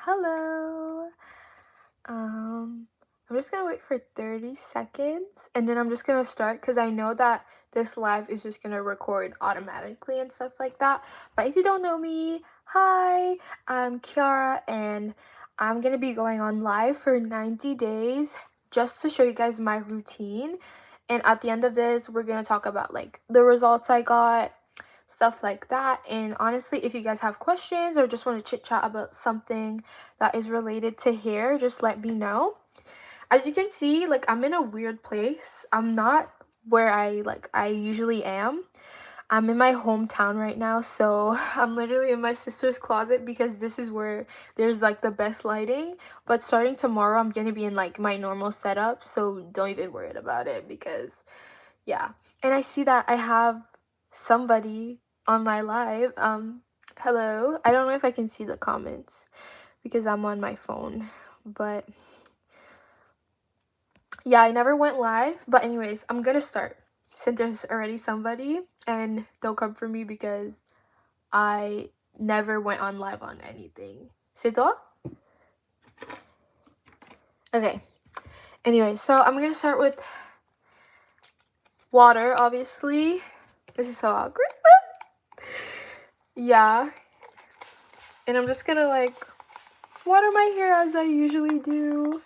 Hello. Um, I'm just gonna wait for 30 seconds and then I'm just gonna start because I know that this live is just gonna record automatically and stuff like that. But if you don't know me, hi, I'm Kiara and I'm gonna be going on live for 90 days just to show you guys my routine. And at the end of this, we're gonna talk about like the results I got, stuff like that. And honestly, if you guys have questions or just want to chit chat about something that is related to hair, just let me know. As you can see, like I'm in a weird place. I'm not where I usually am. I'm in my hometown right now, so I'm literally in my sister's closet because this is where there's like the best lighting. But starting tomorrow, I'm gonna be in like my normal setup, so don't even worry about it because yeah. And I see that I have somebody on my live. Hello. I don't know if I can see the comments because I'm on my phone, but yeah, I never went live. But anyways, I'm gonna start since there's already somebody, and don't come for me because I never went on live on anything. C'est toi? Okay. Anyway, so I'm gonna start with water, obviously. This is so awkward. Yeah. And I'm just gonna like water my hair as I usually do.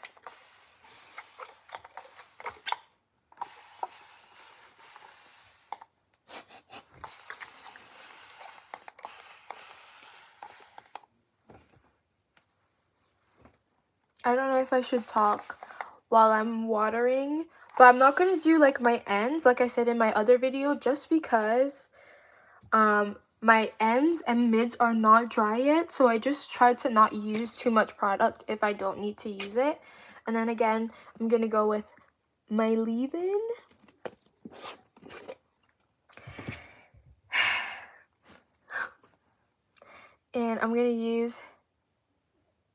I don't know if I should talk while I'm watering, but I'm not gonna do like my ends like I said in my other video just because my ends and mids are not dry yet, so I just try to not use too much product if I don't need to use it. And then again, I'm gonna go with my leave-in. And I'm gonna use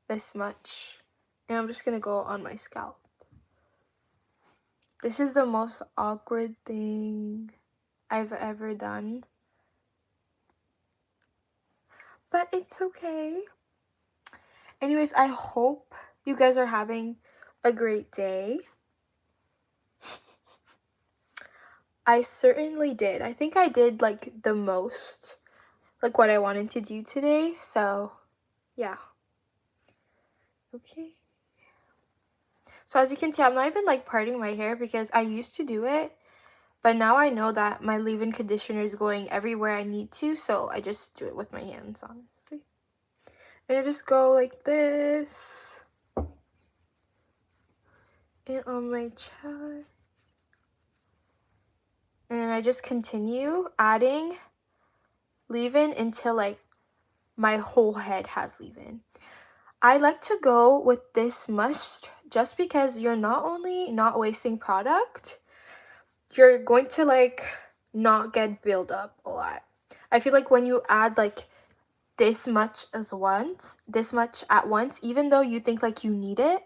this much. And I'm just gonna go on my scalp. This is the most awkward thing I've ever done. But it's okay. Anyways, I hope you guys are having a great day. I certainly did. I think I did like the most, like what I wanted to do today. So, yeah. Okay. So as you can see, I'm not even like parting my hair because I used to do it. But now I know that my leave-in conditioner is going everywhere I need to. So I just do it with my hands, honestly. And I just go like this. And on my chest. And I just continue adding leave-in until like my whole head has leave-in. I like to go with this much just because you're not only not wasting product, you're going to like not get build up a lot. I feel like when you add like this much at once, even though you think like you need it,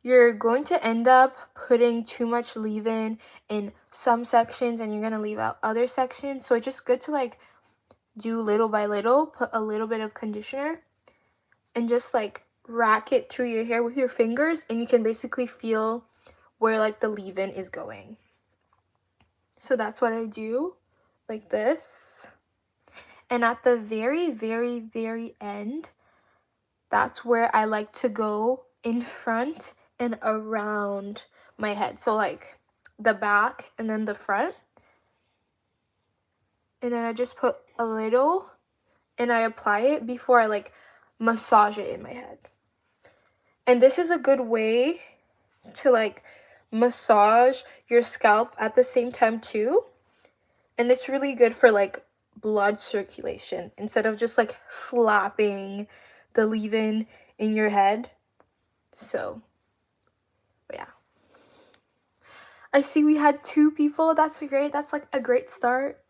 you're going to end up putting too much leave-in in some sections and you're going to leave out other sections. So it's just good to like do little by little, put a little bit of conditioner and just like rack it through your hair with your fingers, and you can basically feel where like the leave-in is going. So that's what I do, like this. And at the very, very, very end, that's where I like to go in front and around my head. So like the back and then the front. And then I just put a little and I apply it before I like massage it in my head. And this is a good way to like massage your scalp at the same time too. And it's really good for like blood circulation instead of just like slapping the leave-in in your head. So yeah, I see we had 2 people. That's great. That's like a great start.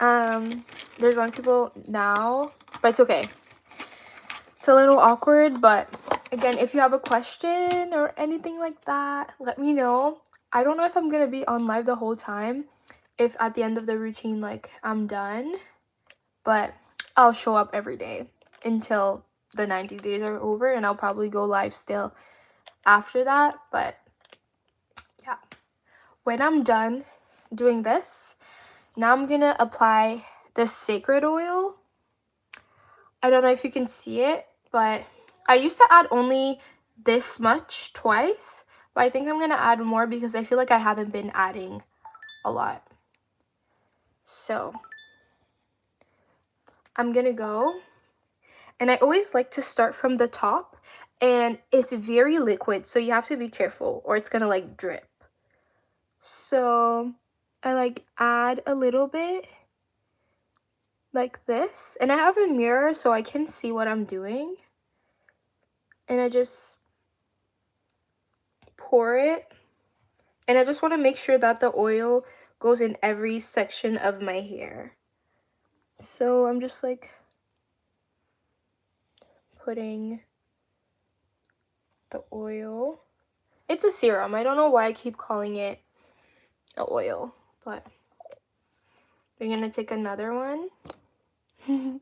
There's 1 people now, but it's okay. It's a little awkward, but again, if you have a question or anything like that, let me know. I don't know if I'm gonna be on live the whole time, if at the end of the routine like I'm done, but I'll show up every day until the 90 days are over, and I'll probably go live still after that. But yeah, when I'm done doing this, now I'm gonna apply the Sacred Oil. I don't know if you can see it, but I used to add only this much twice, but I think I'm gonna add more because I feel like I haven't been adding a lot. So I'm gonna go, and I always like to start from the top, and it's very liquid, so you have to be careful or it's gonna like drip. So I like add a little bit like this, and I have a mirror so I can see what I'm doing, and I just pour it, and I just want to make sure that the oil goes in every section of my hair. So I'm just like putting the oil. It's a serum. I don't know why I keep calling it an oil, but we're gonna take another one and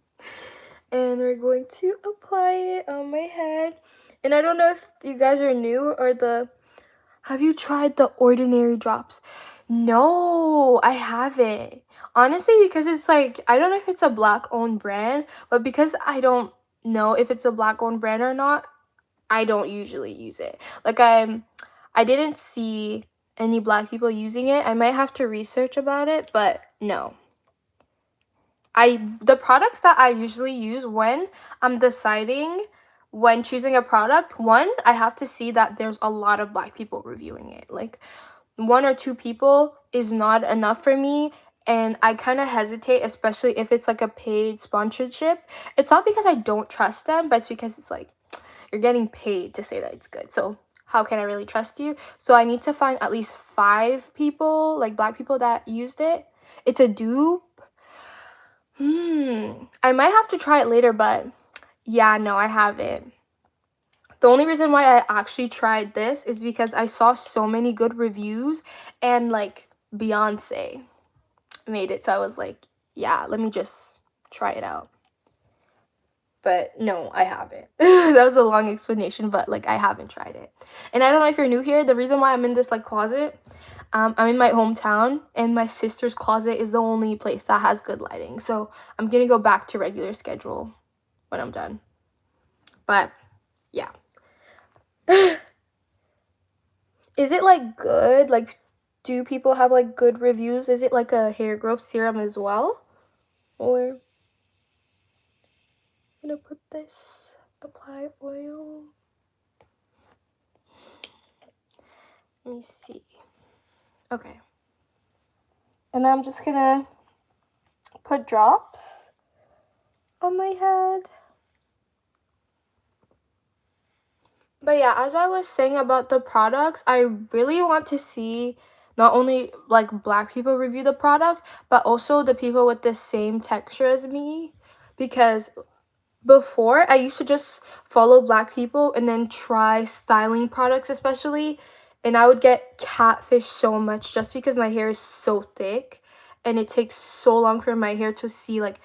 we're going to apply it on my head. And I don't know if you guys are new or have you tried the Ordinary drops? No, I haven't. Honestly, because it's like, I don't know if it's a black owned brand, but because I don't know if it's a black owned brand or not, I don't usually use it. Like I didn't see any black people using it. I might have to research about it, but no. The products that I usually use when I'm deciding when choosing a product, one, I have to see that there's a lot of black people reviewing it. Like 1 or 2 people is not enough for me, and I kind of hesitate, especially if it's like a paid sponsorship. It's not because I don't trust them, but it's because it's like you're getting paid to say that it's good. So how can I really trust you? So I need to find at least 5 people, like black people that used it. It's a dupe. I might have to try it later, but yeah, no, I haven't. The only reason why I actually tried this is because I saw so many good reviews, and like Beyonce made it, so I was like, yeah, let me just try it out. But no, I haven't. That was a long explanation, but like I haven't tried it. And I don't know if you're new here, the reason why I'm in this like closet, I'm in my hometown, and my sister's closet is the only place that has good lighting. So I'm gonna go back to regular schedule when I'm done. But yeah. Is it like good? Like, do people have like good reviews? Is it like a hair growth serum as well? Or I'm gonna put this, apply oil. Let me see. Okay. And then I'm just gonna put drops on my head. But yeah, as I was saying about the products, I really want to see not only like black people review the product, but also the people with the same texture as me. Because before, I used to just follow black people and then try styling products especially, and I would get catfish so much just because my hair is so thick and it takes so long for my hair to see like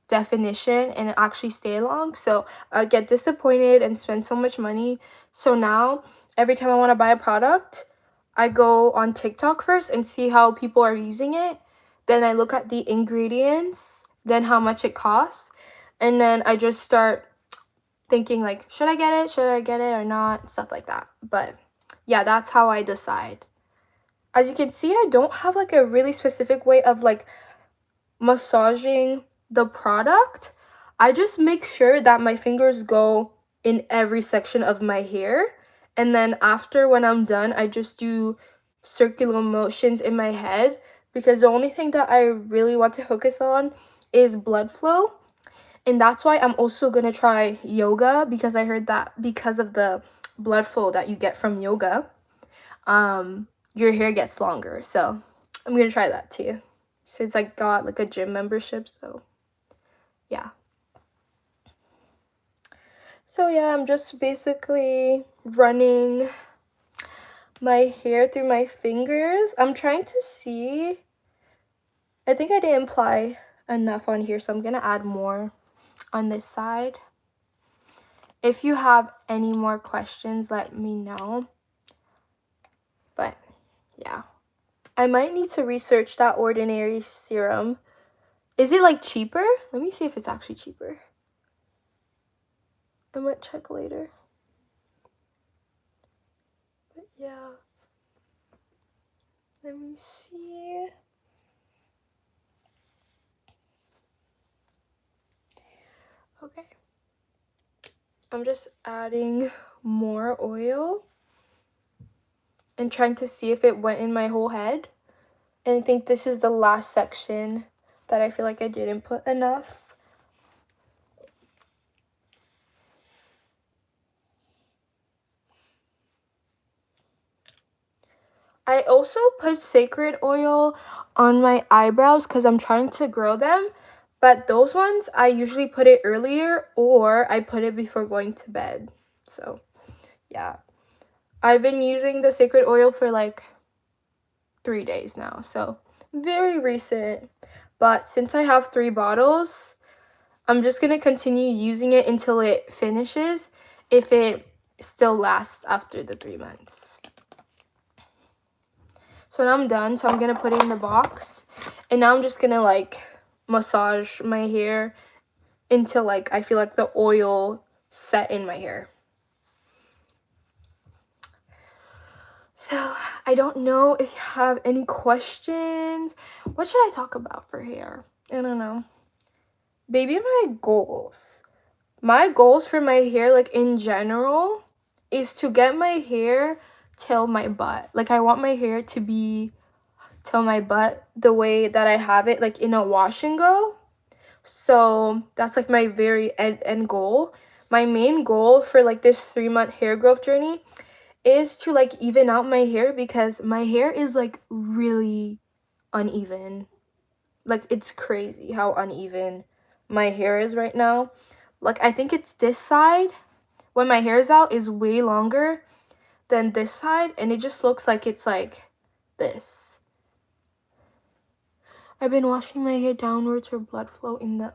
definition and actually stay long. So I'd get disappointed and spend so much money. So now every time I want to buy a product, I go on TikTok first and see how people are using it. Then I look at the ingredients, then how much it costs, and then I just start thinking like, should I get it? Should I get it or not? Stuff like that. But yeah, that's how I decide. As you can see, I don't have like a really specific way of like massaging the product. I just make sure that my fingers go in every section of my hair, and then after, when I'm done, I just do circular motions in my head, because the only thing that I really want to focus on is blood flow. And that's why I'm also gonna try yoga, because I heard that because of the blood flow that you get from yoga, your hair gets longer. So I'm gonna try that too, since I got like a gym membership. So yeah. So yeah, I'm just basically running my hair through my fingers. I'm trying to see. I think I didn't apply enough on here, so I'm gonna add more on this side. If you have any more questions, let me know. But yeah, I might need to research that Ordinary serum. Is it like cheaper? Let me see if it's actually cheaper. I might check later. But yeah, let me see. Okay, I'm just adding more oil and trying to see if it went in my whole head. And I think this is the last section that I feel like I didn't put enough. I also put sacred oil on my eyebrows because I'm trying to grow them. But those ones, I usually put it earlier or I put it before going to bed. So, yeah. I've been using the sacred oil for like 3 days now. So, very recent. But since I have 3 bottles, I'm just going to continue using it until it finishes if it still lasts after the 3 months. So now I'm done. So I'm going to put it in the box. And now I'm just going to like massage my hair until like I feel like the oil set in my hair. So I don't know if you have any questions. What should I talk about for hair? I don't know. Maybe my goals. My goals for my hair, like in general, is to get my hair till my butt. Like I want my hair to be till my butt the way that I have it, like in a wash and go. So that's like my very end goal. My main goal for like this 3-month hair growth journey is to like even out my hair because my hair is like really uneven. Like it's crazy how uneven my hair is right now. Like I think it's this side when my hair is out is way longer than this side and it just looks like it's like this. I've been washing my hair downwards for blood flow in the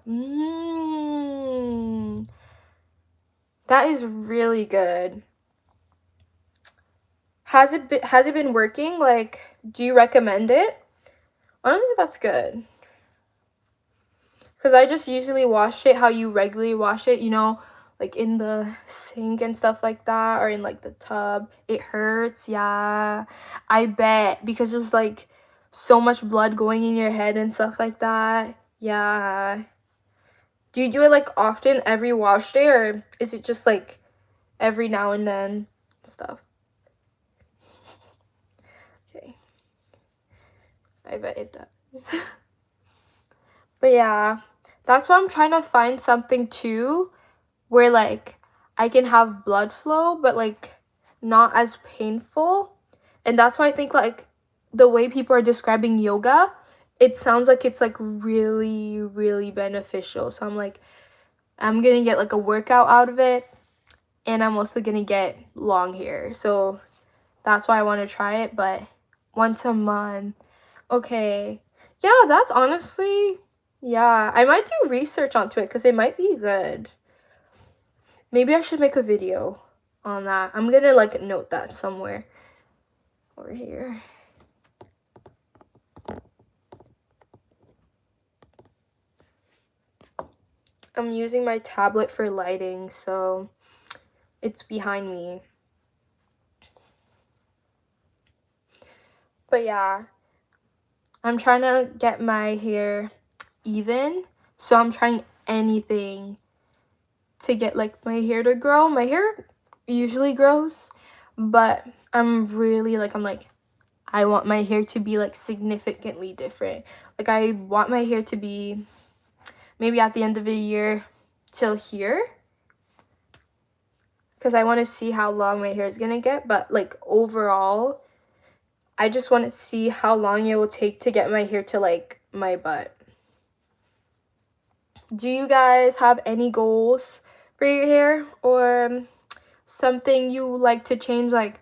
That is really good. Has it been working? Like, do you recommend it? Honestly, that's good. Because I just usually wash it how you regularly wash it, you know, like in the sink and stuff like that, or in like the tub. It hurts, yeah. I bet, because there's like so much blood going in your head and stuff like that. Yeah. Do you do it like often every wash day, or is it just like every now and then stuff? Okay. I bet it does. But yeah, that's why I'm trying to find something too where like I can have blood flow but like not as painful. And that's why I think like the way people are describing yoga, it sounds like it's like really, really beneficial. So I'm like, I'm gonna get like a workout out of it and I'm also gonna get long hair. So that's why I want to try it, but once a month. Okay. Yeah, that's honestly, yeah, I might do research onto it because it might be good. Maybe I should make a video on that. I'm gonna like note that somewhere over here. I'm using my tablet for lighting, so it's behind me. But yeah, I'm trying to get my hair even, so I'm trying anything to get like my hair to grow. My hair usually grows, but I'm like I want my hair to be like significantly different. Like I want my hair to be maybe at the end of the year till here, because I want to see how long my hair is gonna get. But like overall, I just want to see how long it will take to get my hair to like my butt. Do you guys have any goals for your hair or something you like to change, like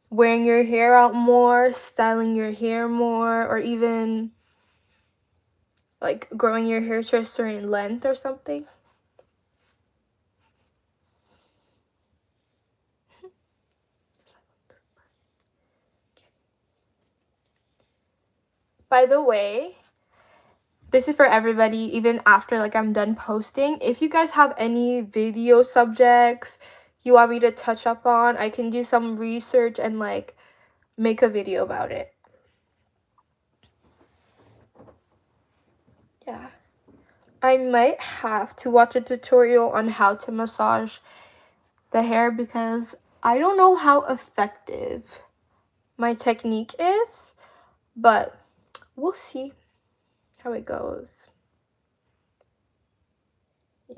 wearing your hair out more, styling your hair more, or even like growing your hair to a certain length or something? By the way, this is for everybody, even after like I'm done posting. If you guys have any video subjects you want me to touch up on, I can do some research and like make a video about it. Yeah. I might have to watch a tutorial on how to massage the hair because I don't know how effective my technique is, but we'll see how it goes.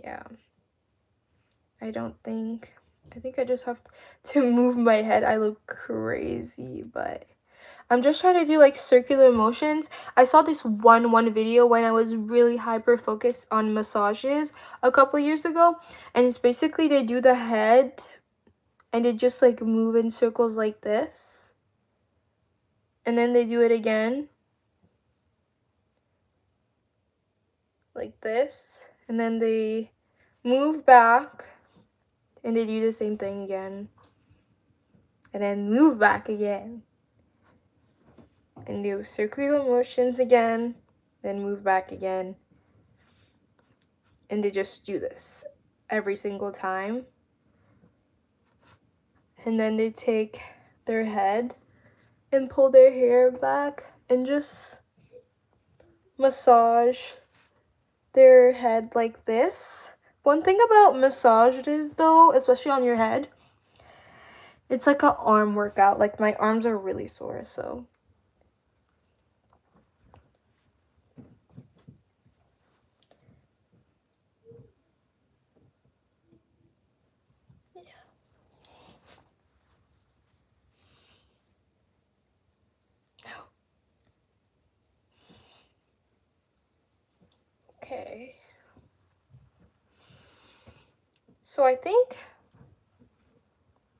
Yeah. I think I just have to move my head. I look crazy, but I'm just trying to do like circular motions. I saw this one video when I was really hyper focused on massages a couple years ago, and it's basically they do the head and they just like move in circles like this, and then they do it again like this, and then they move back and they do the same thing again, and then move back again and do circular motions again, then move back again, and they just do this every single time. And then they take their head and pull their hair back and just massage their head like this. One thing about massages though, especially on your head, it's like an arm workout. Like my arms are really sore, so okay. So I think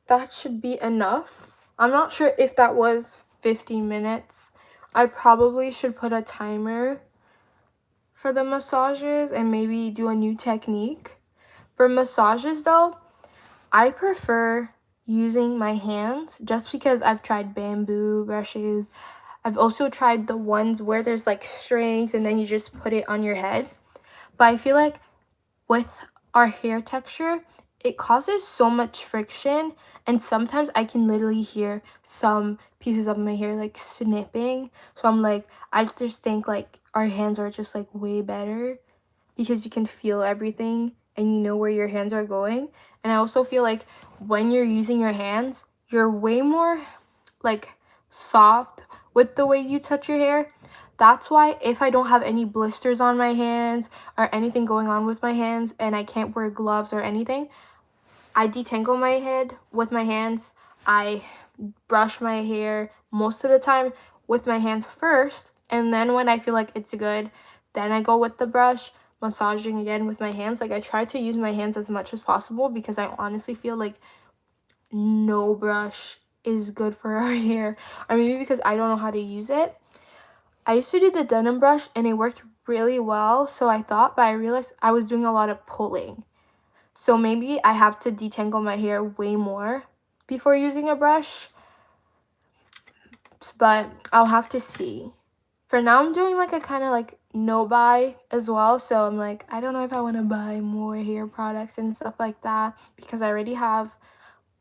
that should be enough. I'm not sure if that was 15 minutes. I probably should put a timer for the massages and maybe do a new technique. For massages though, I prefer using my hands just because I've tried bamboo brushes. I've also tried the ones where there's like strings and then you just put it on your head. But I feel like with our hair texture, it causes so much friction, and sometimes I can literally hear some pieces of my hair like snipping. So I'm like, I just think like our hands are just like way better because you can feel everything and you know where your hands are going. And I also feel like when you're using your hands, you're way more like soft with the way you touch your hair. That's why if I don't have any blisters on my hands or anything going on with my hands and I can't wear gloves or anything, I detangle my head with my hands. I brush my hair most of the time with my hands first, and then when I feel like it's good, then I go with the brush, massaging again with my hands. Like I try to use my hands as much as possible because I honestly feel like no brush is good for our hair, or maybe because I don't know how to use it. I used to do the denim brush and it worked really well, so I thought, but I realized I was doing a lot of pulling. So maybe I have to detangle my hair way more before using a brush, but I'll have to see. For now, I'm doing like a kind of like no buy as well, so I'm like, I don't know if I want to buy more hair products and stuff like that because I already have,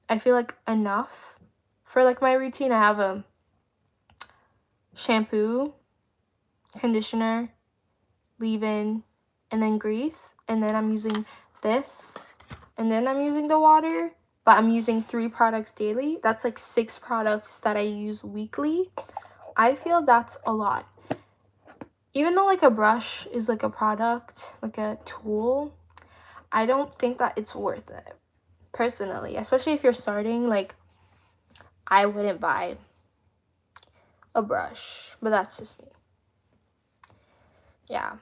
I feel like, enough for like my routine. I have a shampoo, conditioner, leave-in, and then grease, and then I'm using this, and then I'm using the water, but I'm using 3 products daily. That's like 6 products that I use weekly. I feel that's a lot. Even though like a brush is like a product, like a tool, I don't think that it's worth it personally, especially if you're starting. Like I wouldn't buy a brush, but that's just me. Yeah,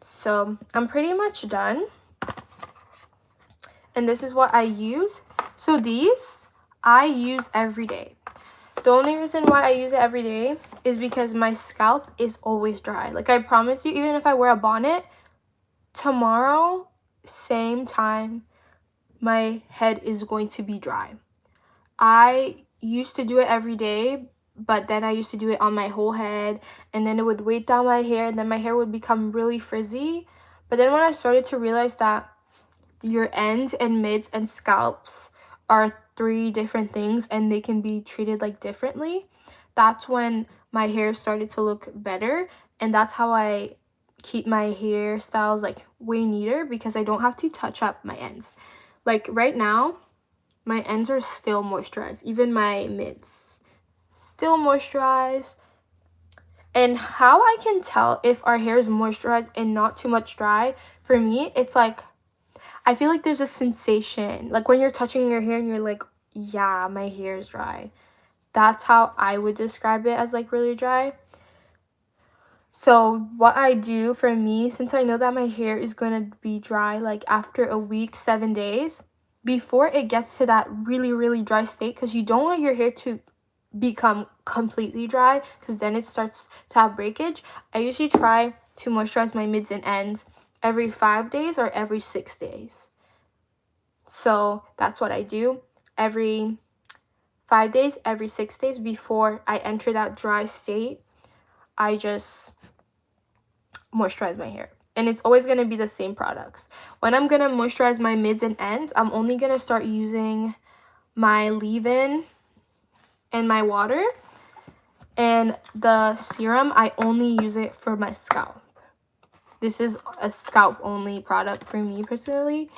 so I'm pretty much done, and this is what I use. So these I use every day. The only reason why I use it every day is because my scalp is always dry. Like I promise you, even if I wear a bonnet, tomorrow, same time, my head is going to be dry. I used to do it every day, but then I used to do it on my whole head, and then it would weight down my hair, and then my hair would become really frizzy. But then when I started to realize that your ends and mids and scalps are three different things and they can be treated like differently, that's when my hair started to look better. And that's how I keep my hairstyles like way neater, because I don't have to touch up my ends. Like right now, my ends are still moisturized, even my mids still moisturized. And how I can tell if our hair is moisturized and not too much dry, for me, it's like, I feel like there's a sensation, like when you're touching your hair and you're like, yeah, my hair is dry. That's how I would describe it, as like really dry. So what I do for me, since I know that my hair is going to be dry like after a week, 7 days, before it gets to that really, really dry state, because you don't want your hair to become completely dry, because then it starts to have breakage, I usually try to moisturize my mids and ends every 5 days or every 6 days. So that's what I do every 5 days, every 6 days. Before I enter that dry state, I just moisturize my hair. And it's always going to be the same products. When I'm going to moisturize my mids and ends, I'm only going to start using my leave-in and my water. And the serum, I only use it for my scalp. This is a scalp only product for me personally.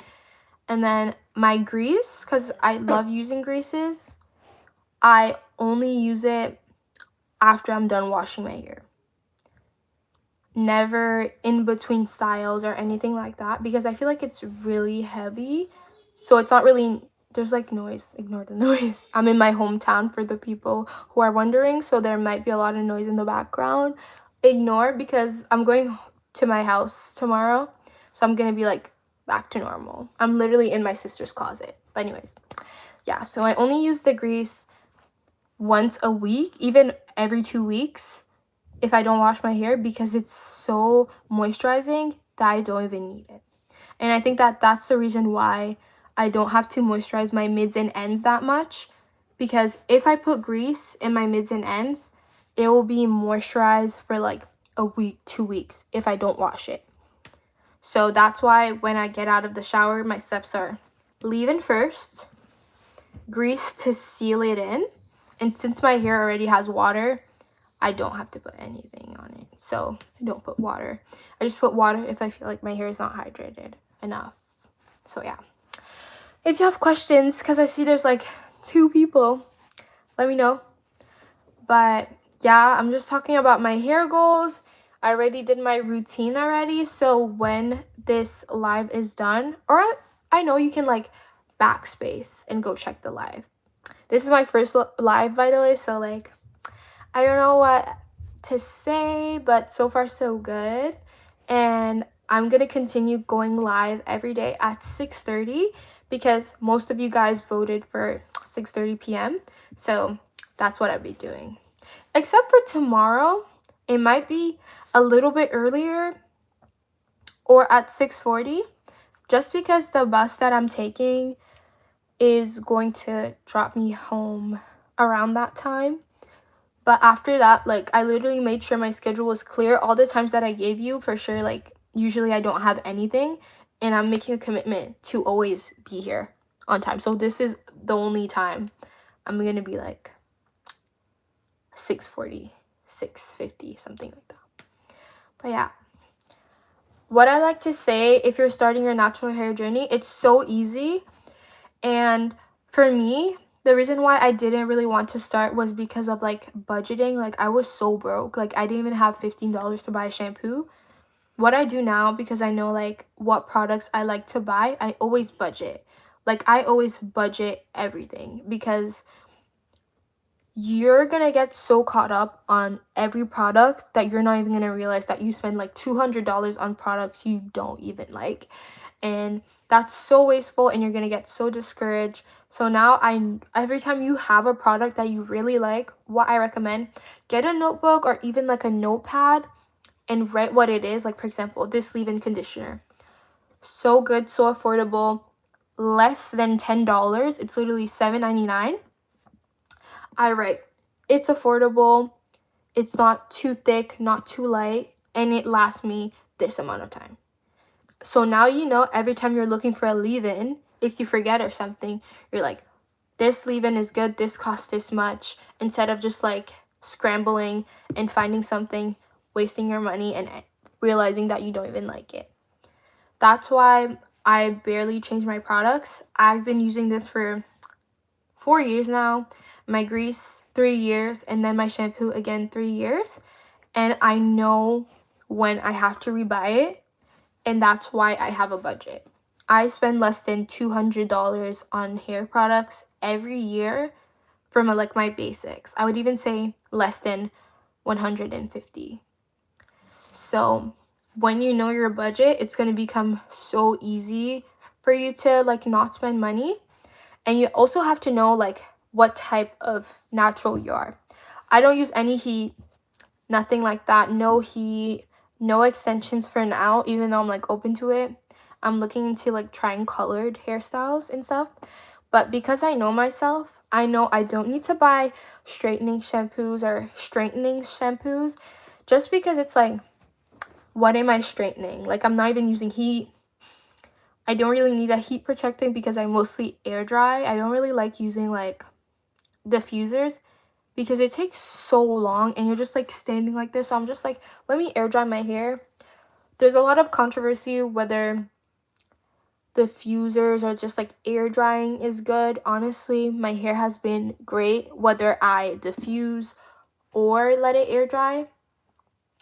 And then my grease, because I love using greases, I only use it after I'm done washing my hair. Never in between styles or anything like that, because I feel like it's really heavy. So it's not really, there's like noise, ignore the noise. I'm in my hometown for the people who are wondering, so there might be a lot of noise in the background. Ignore, because I'm going to my house tomorrow, so I'm gonna be like back to normal. I'm literally in my sister's closet. But anyways, yeah, so I only use the grease once a week, even every 2 weeks if I don't wash my hair, because it's so moisturizing that I don't even need it. And I think that that's the reason why I don't have to moisturize my mids and ends that much, because if I put grease in my mids and ends, it will be moisturized for like a week, 2 weeks if I don't wash it. So that's why when I get out of the shower, my steps are leave-in first, grease to seal it in, and since my hair already has water, I don't have to put anything on it. So I don't put water. I just put water if I feel like my hair is not hydrated enough. So yeah. If you have questions, because I see there's like 2 people, let me know. But yeah, I'm just talking about my hair goals. I already did my routine already. So when this live is done, or I know you can like backspace and go check the live. This is my first live, by the way. So like, I don't know what to say, but so far so good. And I'm going to continue going live every day at 6:30, because most of you guys voted for 6:30 p.m. So that's what I'll be doing. Except for tomorrow, it might be a little bit earlier or at 6:40, just because the bus that I'm taking is going to drop me home around that time. But after that, like, I literally made sure my schedule was clear. All the times that I gave you, for sure, like, usually I don't have anything. And I'm making a commitment to always be here on time. So this is the only time I'm going to be, like, 6:40, 6:50, something like that. But, yeah. What I like to say, if you're starting your natural hair journey, it's so easy. And for me, the reason why I didn't really want to start was because of like budgeting. Like I was so broke. Like I didn't even have $15 to buy a shampoo. What I do now, because I know like what products I like to buy, I always budget. Like I always budget everything, because you're gonna get so caught up on every product that you're not even gonna realize that you spend like $200 on products you don't even like. And that's so wasteful, and you're gonna get so discouraged. So now every time you have a product that you really like, what I recommend, get a notebook or even like a notepad and write what it is. Like for example, this leave-in conditioner, so good, so affordable, less than $10. It's literally $7.99. I write, it's affordable, it's not too thick, not too light, and it lasts me this amount of time. So now you know, every time you're looking for a leave-in, if you forget or something, you're like, this leave-in is good, this costs this much, instead of just like scrambling and finding something, wasting your money, and realizing that you don't even like it. That's why I barely change my products. I've been using this for 4 years now, my grease 3 years, and then my shampoo again 3 years, and I know when I have to rebuy it, and that's why I have a budget. I spend less than $200 on hair products every year for my basics. I would even say less than 150. So when you know your budget, it's going to become so easy for you to like not spend money. And you also have to know like what type of natural you are. I don't use any heat, nothing like that. No heat, no extensions for now, even though I'm like open to it. I'm looking into like trying colored hairstyles and stuff. But because I know myself, I know I don't need to buy straightening shampoos or straightening shampoos, just because it's like, what am I straightening? Like, I'm not even using heat. I don't really need a heat protectant because I mostly air dry. I don't really like using like diffusers because it takes so long and you're just like standing like this. So I'm just like, let me air dry my hair. There's a lot of controversy whether diffusers or just like air drying is good. Honestly, my hair has been great whether I diffuse or let it air dry.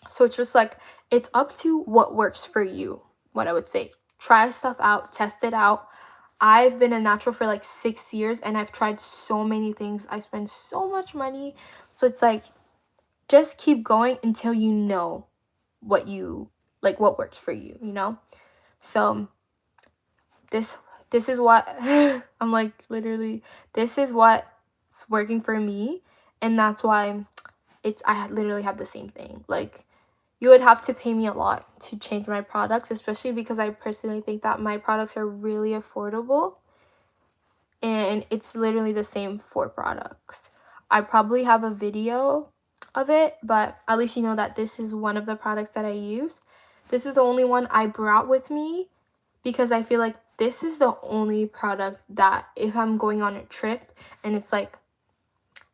So it's just like, it's up to what works for you, what I would say. Try stuff out, test it out. I've been a natural for like 6 years and I've tried so many things. I spend so much money. So it's like, just keep going until you know what you like, what works for you, you know? So this is what I'm like, literally, this is what's working for me, and that's why I literally have the same thing. Like, you would have to pay me a lot to change my products, especially because I personally think that my products are really affordable, and it's literally the same 4 products. I probably have a video of it, but at least you know that this is one of the products that I use. This is the only one I brought with me because I feel like this is the only product that if I'm going on a trip and it's like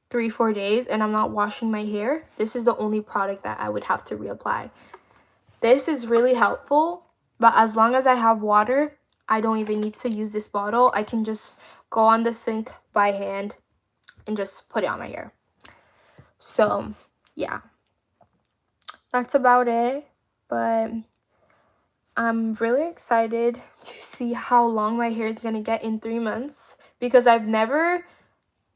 3-4 days and I'm not washing my hair, this is the only product that I would have to reapply. This is really helpful, but as long as I have water, I don't even need to use this bottle. I can just go on the sink by hand and just put it on my hair. So yeah, that's about it. But I'm really excited to see how long my hair is gonna get in 3 months because I've never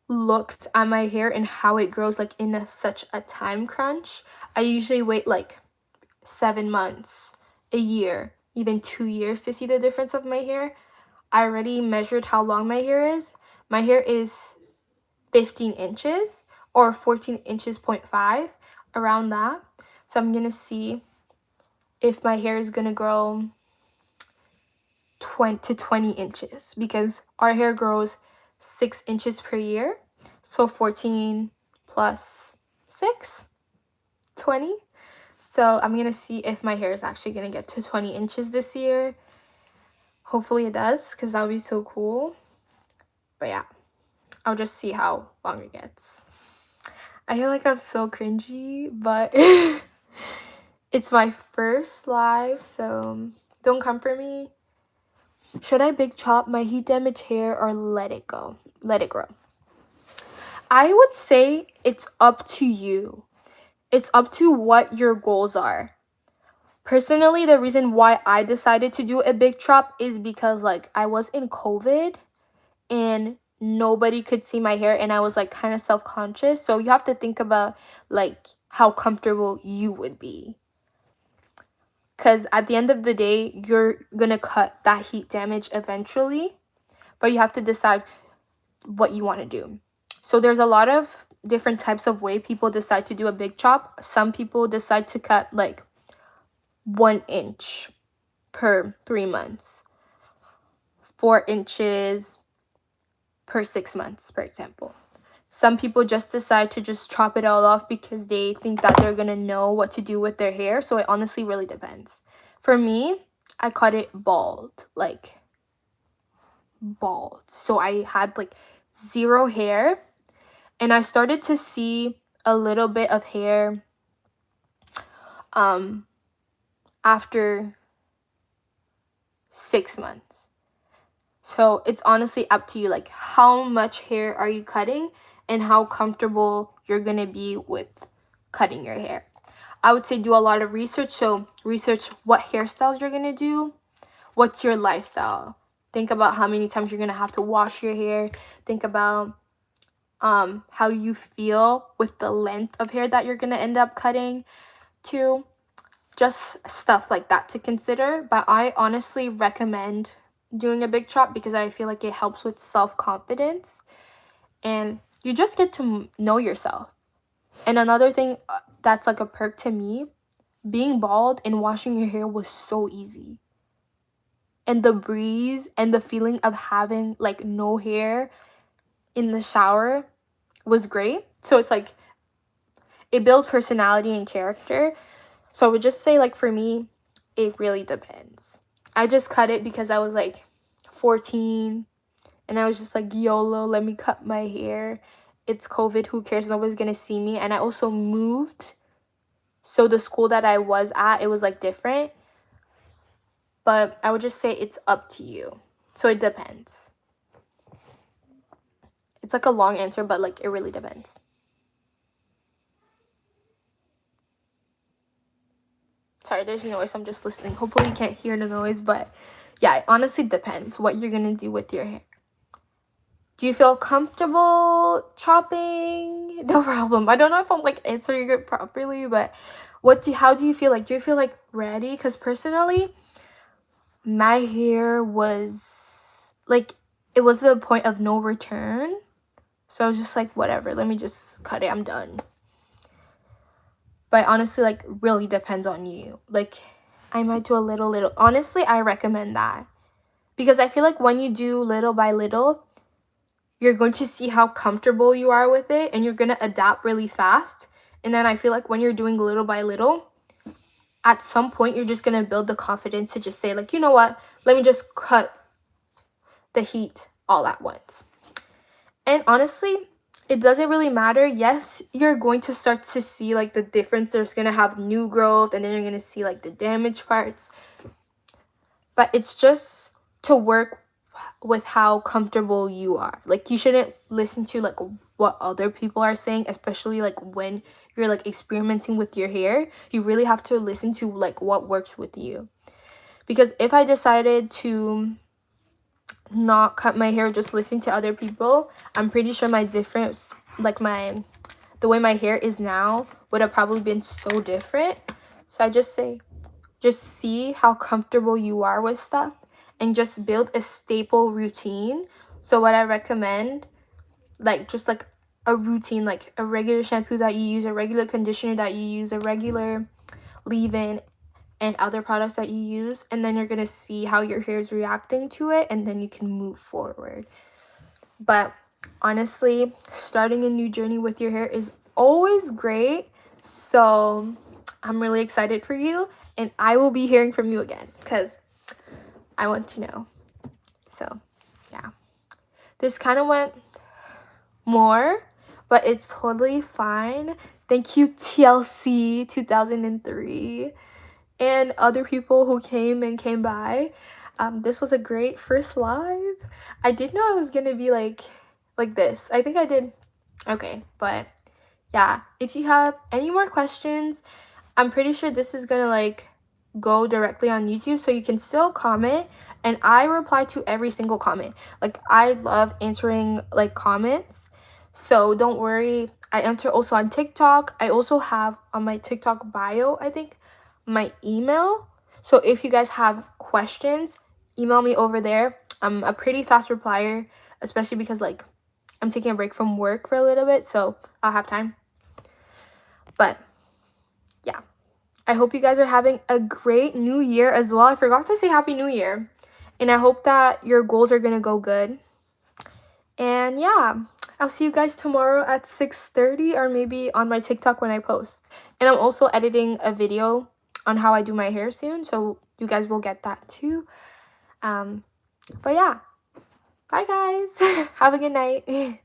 looked at my hair and how it grows like in such a time crunch. I usually wait like 7 months, a year, even 2 years to see the difference of my hair. I already measured how long my hair is. My hair is 15 inches or 14 inches, 0.5, around that. So I'm gonna see if my hair is gonna grow 20 inches because our hair grows 6 inches per year. So 14 plus 6, 20. So I'm gonna see if my hair is actually gonna get to 20 inches this year. Hopefully it does, because that would be so cool. But yeah, I'll just see how long it gets. I feel like I'm so cringy, but it's my first live, so don't come for me. Should I big chop my heat damaged hair or let it go? Let it grow. I would say it's up to you. It's up to what your goals are. Personally, the reason why I decided to do a big chop is because like I was in COVID and nobody could see my hair and I was like kind of self-conscious. So you have to think about like how comfortable you would be. Because at the end of the day, you're going to cut that heat damage eventually. But you have to decide what you want to do. So there's a lot of different types of way people decide to do a big chop. Some people decide to cut like 1 inch per 3 months, 4 inches per 6 months, for example. Some people just decide to just chop it all off because they think that they're gonna know what to do with their hair. So it honestly really depends. For me, I cut it bald, like bald. So I had like zero hair, and I started to see a little bit of hair after 6 months. So it's honestly up to you, like how much hair are you cutting and how comfortable you're gonna be with cutting your hair. I would say do a lot of research. So research what hairstyles you're gonna do. What's your lifestyle? Think about how many times you're gonna have to wash your hair. Think about how you feel with the length of hair that you're gonna end up cutting to. Just stuff like that to consider. But I honestly recommend doing a big chop because I feel like it helps with self-confidence and you just get to know yourself. And another thing that's like a perk to me, being bald and washing your hair was so easy. And the breeze and the feeling of having like no hair in the shower was great. So it's like it builds personality and character. So I would just say, like, for me, it really depends. I just cut it because I was like 14 and I was just like, YOLO, let me cut my hair. It's COVID, who cares? Nobody's gonna see me. And I also moved, so the school that I was at, it was like different. But I would just say it's up to you. So it depends. It's like a long answer, but like it really depends. Sorry, there's noise. I'm just listening. Hopefully you can't hear the noise, but yeah, it honestly depends what you're gonna do with your hair. Do you feel comfortable chopping? No problem. I don't know if I'm like answering it properly, but how do you feel like? Do you feel like ready? Because personally, my hair was like, it was the point of no return. So I was just like, whatever, let me just cut it. I'm done. But honestly, like, really depends on you. Like, I might do a little. Honestly, I recommend that. Because I feel like when you do little by little, you're going to see how comfortable you are with it. And you're going to adapt really fast. And then I feel like when you're doing little by little, at some point, you're just going to build the confidence to just say, like, you know what? Let me just cut the heat all at once. And honestly, it doesn't really matter. Yes, you're going to start to see like the difference. There's going to have new growth and then you're going to see like the damaged parts. But it's just to work with how comfortable you are. Like, you shouldn't listen to like what other people are saying, especially like when you're like experimenting with your hair. You really have to listen to like what works with you. Because if I decided to not cut my hair, just listen to other people, I'm pretty sure my difference, like the way my hair is now, would have probably been so different. So I just say, just see how comfortable you are with stuff and just build a staple routine. So what I recommend, like just like a routine, like a regular shampoo that you use, a regular conditioner that you use, a regular leave-in, and other products that you use, and then you're gonna see how your hair is reacting to it, and then you can move forward. But honestly, starting a new journey with your hair is always great. So I'm really excited for you, and I will be hearing from you again because I want to know. So yeah, this kind of went more, but it's totally fine. Thank you, TLC 2003. And other people who came by. This was a great first live. I didn't know I was gonna be like this. I think I did okay, but yeah, if you have any more questions, I'm pretty sure this is gonna like go directly on YouTube, so you can still comment, and I reply to every single comment. Like, I love answering like comments, so don't worry. I answer also on TikTok. I also have on my TikTok bio, I think, my email. So if you guys have questions, email me over there. I'm a pretty fast replier, especially because like I'm taking a break from work for a little bit, so I'll have time. But yeah, I hope you guys are having a great new year as well. I forgot to say Happy New Year, and I hope that your goals are gonna go good. And yeah, I'll see you guys tomorrow at 6:30 or maybe on my TikTok when I post. And I'm also editing a video on how I do my hair soon, so you guys will get that too. But yeah, bye guys. Have a good night.